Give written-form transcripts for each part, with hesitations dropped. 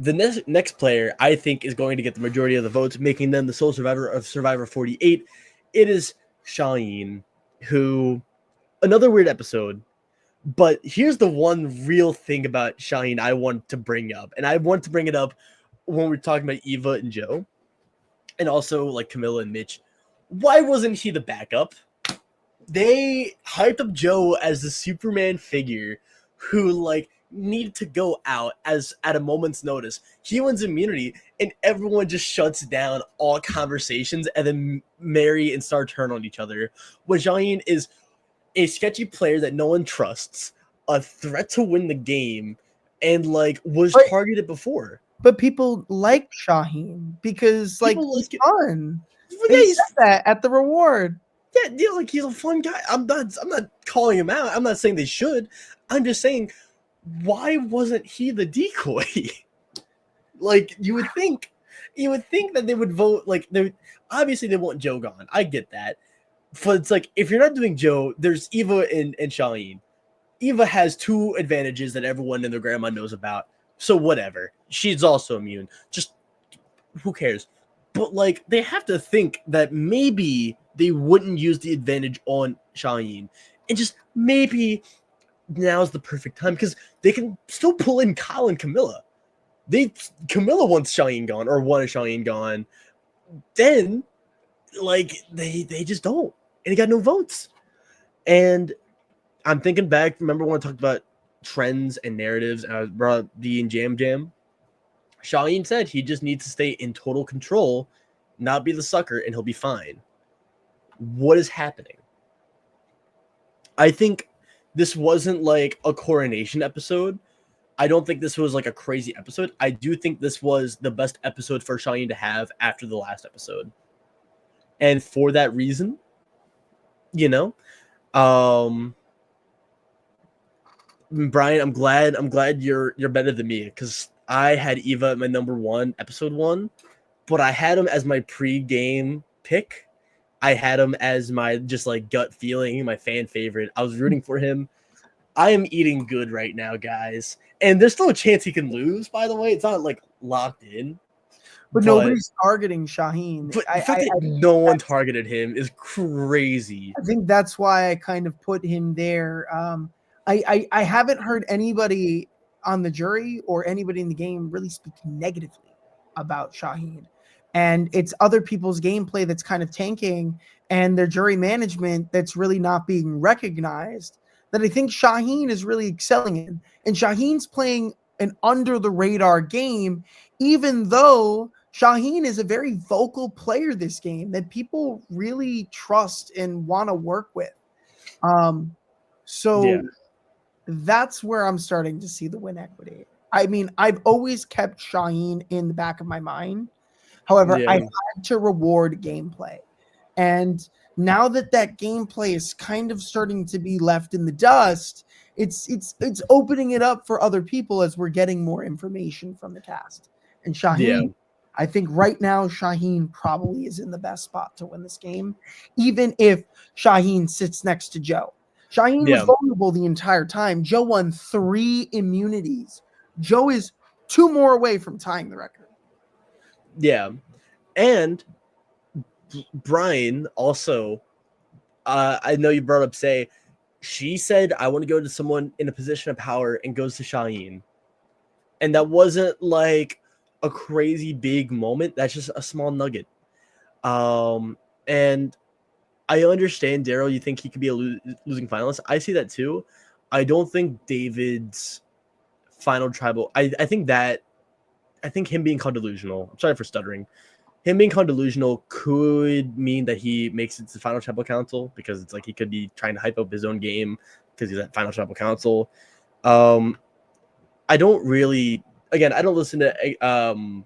The next player I think is going to get the majority of the votes, making them the sole survivor of Survivor 48. It is Shauhin, who, another weird episode. But here's the one real thing about Shaheen I want to bring up. And I want to bring it up when we're talking about Eva and Joe. And also like Camilla and Mitch. Why wasn't he the backup? They hyped up Joe as the Superman figure who like needed to go out as at a moment's notice. He wins immunity and everyone just shuts down all conversations and then Mary and Star turn on each other. When Shaheen is a sketchy player that no one trusts, a threat to win the game, and like was targeted before. But people like Shaheen because like he's fun. They said that at the reward. Yeah, like he's a fun guy. I'm not calling him out. I'm not saying they should. I'm just saying, why wasn't he the decoy? Like you would think that they would vote like they obviously they want Joe gone. I get that. But it's like, if you're not doing Joe, there's Eva and Shaheen. Eva has two advantages that everyone and their grandma knows about. So whatever. She's also immune. Just, who cares? But, like, they have to think that maybe they wouldn't use the advantage on Shaheen. And just maybe now's the perfect time. Because they can still pull in Kyle and Camilla. Camilla wants Shaheen gone, or wanted Shaheen gone. Then, like, they just don't. And he got no votes. And I'm thinking back, remember when I talked about trends and narratives, and I brought up D and Jam. Shaheen said he just needs to stay in total control, not be the sucker, and he'll be fine. What is happening? I think this wasn't like a coronation episode. I don't think this was like a crazy episode. I do think this was the best episode for Shaheen to have after the last episode. And for that reason, you know, Brian, I'm glad you're better than me, because I had Eva at my number 1, episode 1, but I had him as my pre-game pick. I had him as my just like gut feeling, my fan favorite. I was rooting for him. I am eating good right now, guys. And there's still a chance he can lose, by the way. It's not like locked in. But nobody's targeting Shaheen. But the fact that no one targeted him is crazy. I think that's why I kind of put him there. I haven't heard anybody on the jury or anybody in the game really speak negatively about Shaheen. And it's other people's gameplay that's kind of tanking and their jury management that's really not being recognized that I think Shaheen is really excelling in. And Shaheen's playing an under-the-radar game, even though Shaheen is a very vocal player this game that people really trust and want to work with. That's where I'm starting to see the win equity. I mean, I've always kept Shaheen in the back of my mind. However, I had to reward gameplay. And now that gameplay is kind of starting to be left in the dust, it's opening it up for other people as we're getting more information from the cast. And Shaheen, I think right now Shaheen probably is in the best spot to win this game, even if Shaheen sits next to Joe. Shaheen was vulnerable the entire time. Joe won 3 immunities. Joe is 2 more away from tying the record. Yeah. And Brian also, I know you brought up Say, she said, I want to go to someone in a position of power, and goes to Shaheen. And that wasn't like a crazy big moment. That's just a small nugget. And I understand, Daryl, you think he could be a losing finalist. I see that too. I don't think David's final tribal. I think him being called delusional. I'm sorry for stuttering. Him being called delusional could mean that he makes it to the final tribal council, because it's like he could be trying to hype up his own game because he's at final tribal council. I don't listen to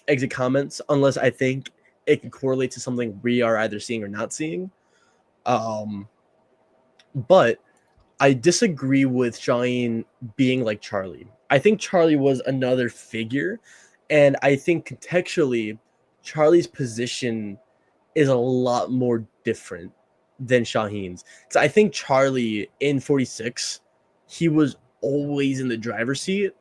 exit comments unless I think it can correlate to something we are either seeing or not seeing. But I disagree with Shaheen being like Charlie. I think Charlie was another figure, and I think contextually, Charlie's position is a lot more different than Shaheen's. Because I think Charlie in 46, he was always in the driver's seat,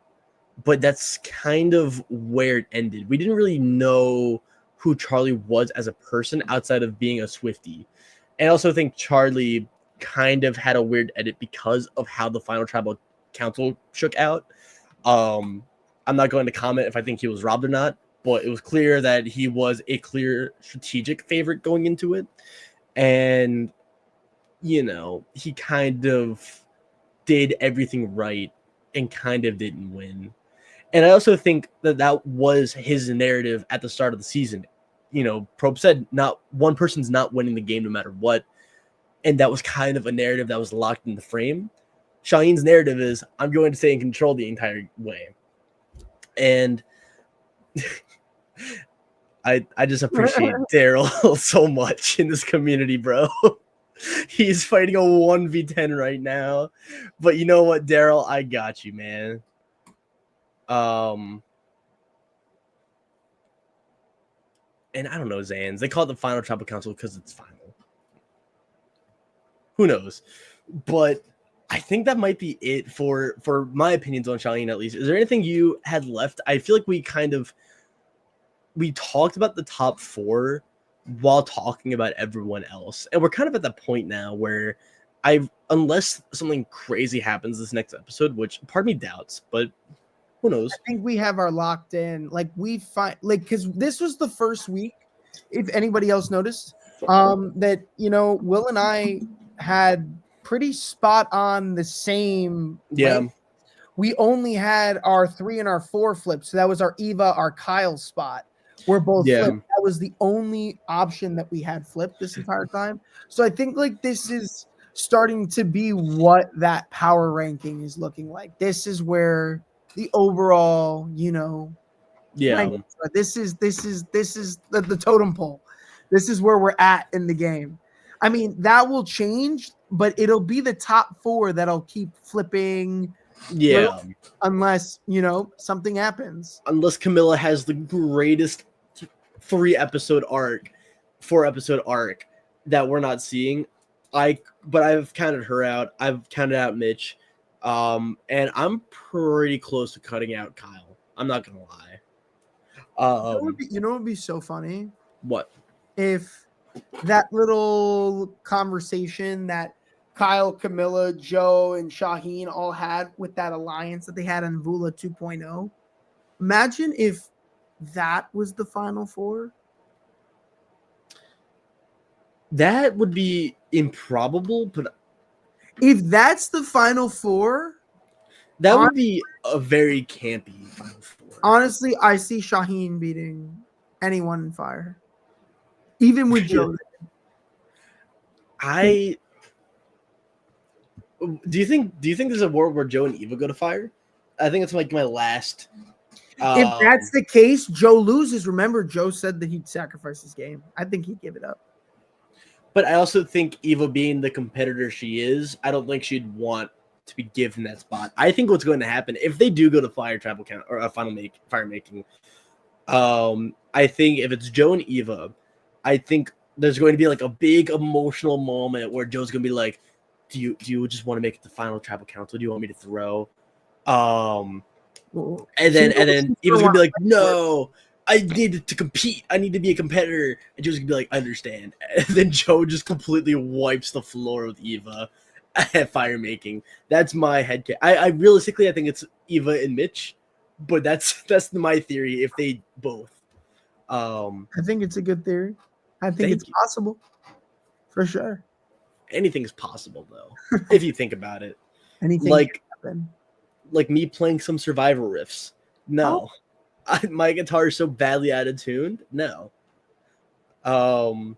but that's kind of where it ended. We didn't really know who Charlie was as a person outside of being a Swiftie. And I also think Charlie kind of had a weird edit because of how the final tribal council shook out. I'm not going to comment if I think he was robbed or not, but it was clear that he was a clear strategic favorite going into it. And, he kind of did everything right and kind of didn't win. And I also think that was his narrative at the start of the season. Probe said not one person's not winning the game no matter what. And that was kind of a narrative that was locked in the frame. Shaheen's narrative is, I'm going to stay in control the entire way. And I just appreciate Daryl so much in this community, bro. He's fighting a 1v10 right now. But you know what, Daryl? I got you, man. And I don't know, Zans. They call it the final tribal council because it's final. Who knows? But I think that might be it for my opinions on Shaheen, at least. Is there anything you had left? I feel like we talked about the top 4 while talking about everyone else. And we're kind of at that point now where unless something crazy happens this next episode, which part of me doubts, but who knows? I think we have our locked in. Because this was the first week, if anybody else noticed, that, Will and I had pretty spot on the same. Yeah. Way. We only had our 3 and our 4 flips. So that was our Eva, our Kyle spot. We're both flipped. That was the only option that we had flipped this entire time. So I think this is starting to be what that power ranking is looking like. This is where the overall, this is the totem pole. This is where we're at in the game. I mean, that will change, but it'll be the top 4 that'll keep flipping. Yeah. Unless, something happens. Unless Camilla has the greatest 4-episode arc that we're not seeing. But I've counted her out. I've counted out Mitch. And I'm pretty close to cutting out Kyle. I'm not gonna lie. You know what would be so funny? What? If that little conversation that Kyle, Camilla, Joe, and Shaheen all had with that alliance that they had in Vula 2.0. Imagine if that was the final 4. That would be improbable, but if that's the final 4, that would be a very campy final 4. Honestly, I see Shaheen beating anyone in Fire, even with Joe. Do you think there's a world where Joe and Eva go to Fire? I think it's my last. If that's the case, Joe loses. Remember, Joe said that he'd sacrifice his game. I think he'd give it up. But I also think Eva, being the competitor she is, I don't think she'd want to be given that spot. I think what's going to happen if they do go to Fire Tribal Count or Firemaking, I think if it's Joe and Eva, I think there's going to be a big emotional moment where Joe's going to be like, Do you just want to make it the final tribal council? Do you want me to throw? And then Eva's gonna be like, no, I needed to compete. I need to be a competitor. And Joe's gonna be like, I understand. And then Joe just completely wipes the floor with Eva at Firemaking. That's my head. I realistically, I think it's Eva and Mitch, but that's my theory. If they both, I think it's a good theory. I think it's possible, for sure. Anything's possible though, if you think about it. Anything like me playing some Survivor riffs. No, my guitar is so badly out of tune. No. Anywho,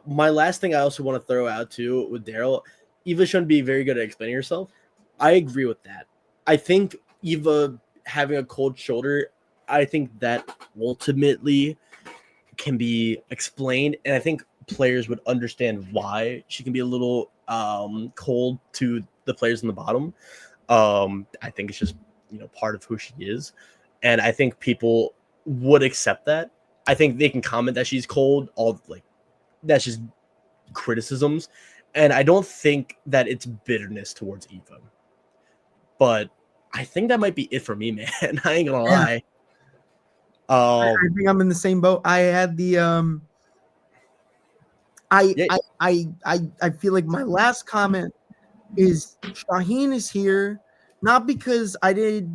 my last thing I also want to throw out too with Daryl, Eva shouldn't be very good at explaining herself. I agree with that. I think Eva having a cold shoulder, I think that ultimately can be explained, and I think players would understand why she can be a little cold to the players in the bottom. I think it's just part of who she is, and I think people would accept that. I think they can comment that she's cold, that's just criticisms, and I don't think that it's bitterness towards Eva. But I think that might be it for me, man. I ain't gonna Yeah. lie. I think I'm in the same boat. I had the Yeah. I feel like my last comment is Shaheen is here, not because I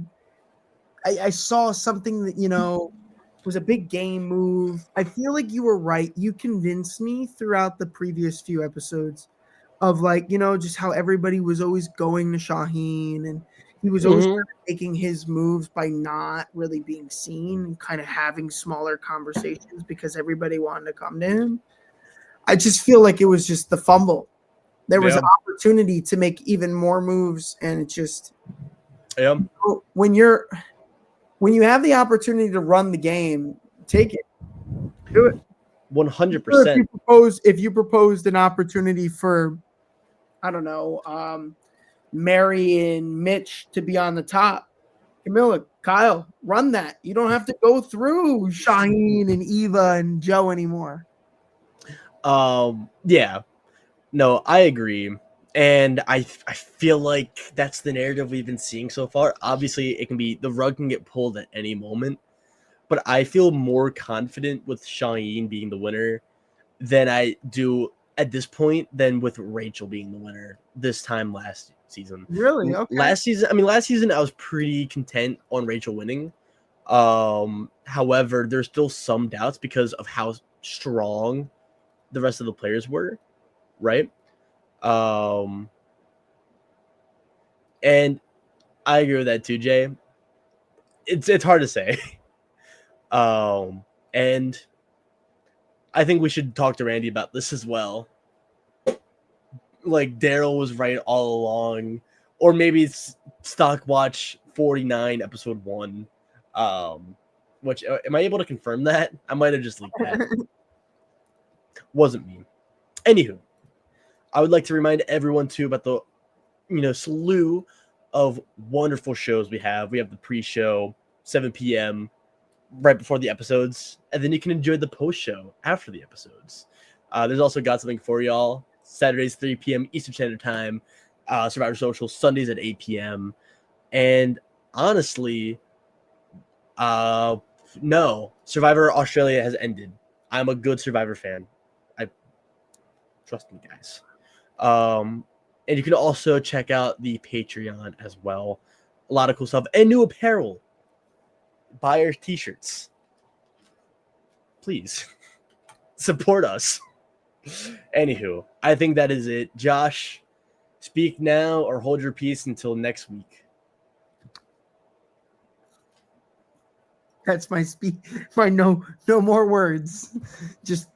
saw something that, was a big game move. I feel like you were right. You convinced me throughout the previous few episodes of like, just how everybody was always going to Shaheen and he was always Mhm. making his moves by not really being seen and kind of having smaller conversations because everybody wanted to come to him. I just feel like it was just the fumble. There was Yeah. an opportunity to make even more moves, and it just Yeah. when you have the opportunity to run the game, take it. Do it. Or 100%. if you proposed an opportunity for, I don't know, Mary and Mitch to be on the top, Camilla, Kyle, run that. You don't have to go through Shaheen and Eva and Joe anymore. Yeah. No, I agree. And I feel like that's the narrative we've been seeing so far. Obviously, it can be the rug can get pulled at any moment, but I feel more confident with Shaheen being the winner than I do at this point than with Rachel being the winner this time last season. Really? Okay. Last season I was pretty content on Rachel winning. However, there's still some doubts because of how strong the rest of the players were, right? Um, and I agree with that too, Jay. It's hard to say. And I think we should talk to Randy about this as well. Like Daryl was right all along, or maybe it's Stock Watch 49, episode 1. Which am I able to confirm that? I might have just leaked that. Wasn't me. Anywho, I would like to remind everyone too about the slew of wonderful shows we have. We have the pre-show, 7 p.m. right before the episodes, and then you can enjoy the post-show after the episodes. There's also Got Something For Y'all, Saturdays 3 p.m. Eastern Standard Time, Survivor Social Sundays at 8 p.m. And honestly, no, Survivor Australia has ended. I'm a good Survivor fan. I trust me, guys. And you can also check out the Patreon as well. A lot of cool stuff and new apparel. Buy our t-shirts. Please support us. Anywho, I think that is it. Josh, speak now or hold your peace until next week. That's my speech. My no more words. Just